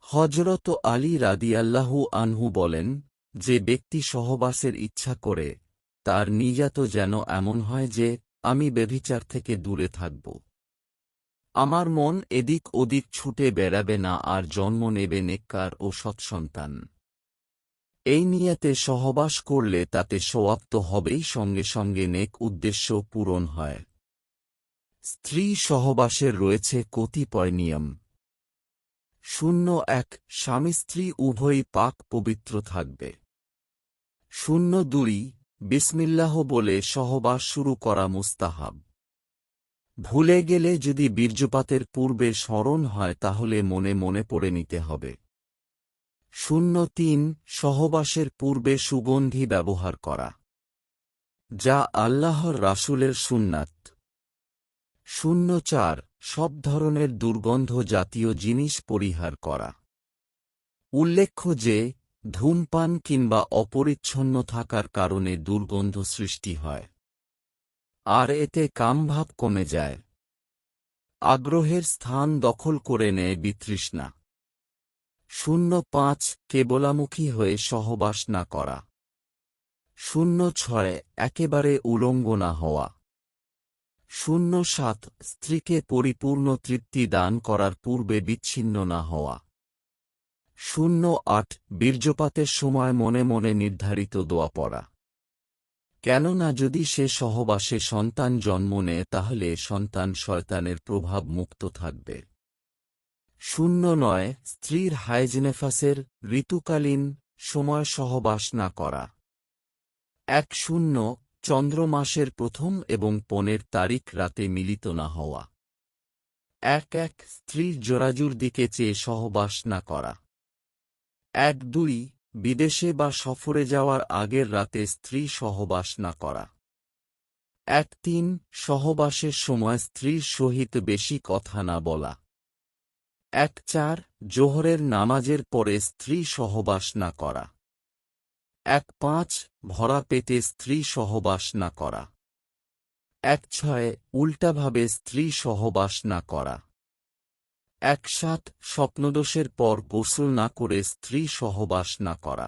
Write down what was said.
হযরত আলী রাদিয়াল্লাহু আনহু বলেন, যে ব্যক্তি সহবাসের ইচ্ছা করে, তার নিয়ত যেন এমন হয় যে, আমি ব্যভিচার থেকে দূরে থাকব। আমার মন এদিক ওদিক ছুটে বেড়াবে না আর জন্ম নেবে নেককার ও সৎসন্তান। এই নিয়তে সহবাস করলে তাতে সওয়াব তো হবেই, সঙ্গে সঙ্গে নেক উদ্দেশ্য পূরণ হয়। স্ত্রী সহবাসের রয়েছে কতিপয় নিয়ম। 01 স্বামী স্ত্রী উভয়ই পাক পবিত্র থাকবে। 02 বিসমিল্লাহ বলে সহবাস শুরু করা মুস্তাহাব। ভুলে গেলে যদি বীর্যপাতের পূর্বে স্মরণ হয় তাহলে মনে মনে পড়ে নিতে হবে। 03 সহবাসের পূর্বে সুগন্ধি ব্যবহার করা, যা আল্লাহর রাসূলের সুন্নাত। 04 সব ধরনের দুর্গন্ধ জাতীয় জিনিস পরিহার করা। উল্লেখ্য যে, ধূমপান কিংবা অপরিচ্ছন্ন থাকার কারণে দুর্গন্ধ সৃষ্টি হয়, আর এতে কামভাব কমে যায়। আগ্রহের স্থান দখল করে নেয় বিতৃষ্ণা। 05 কেবলামুখী হয়ে সহবাস না করা। 06 একেবারে উলঙ্গ না হওয়া। 07 স্ত্রীকে পরিপূর্ণ তৃপ্তি দান করার পূর্বে বিচ্ছিন্ন না হওয়া। 08 বীর্যপাতের সময় মনে মনে নির্ধারিত দোয়া পড়া। কেননা যদি সে সহবাসে সন্তান জন্ম নেয় তাহলে সন্তান শয়তানের প্রভাব মুক্ত থাকবে। 09 স্ত্রীর হাইজ-নেফাসের ঋতুকালীন সময় সহবাস না করা। 10 চন্দ্রমাসের প্রথম এবং 15 তারিখ রাতে মিলিত না হওয়া। 11 স্ত্রীর জরাজুর দিকে চেয়ে সহবাস না করা। 12 বিদেশে বা সফরে যাওয়ার আগের রাতে স্ত্রী সহবাস না করা। 13 সহবাসের সময় স্ত্রীর সহিত বেশি কথা না বলা। 14 জোহরের নামাজের পরে স্ত্রী সহবাস না করা। 15 ভরা পেটে স্ত্রী সহবাস না করা। 16 উল্টাভাবে স্ত্রী সহবাস না করা। 17 স্বপ্নদোষের পর গোসল না করে স্ত্রী সহবাস না করা।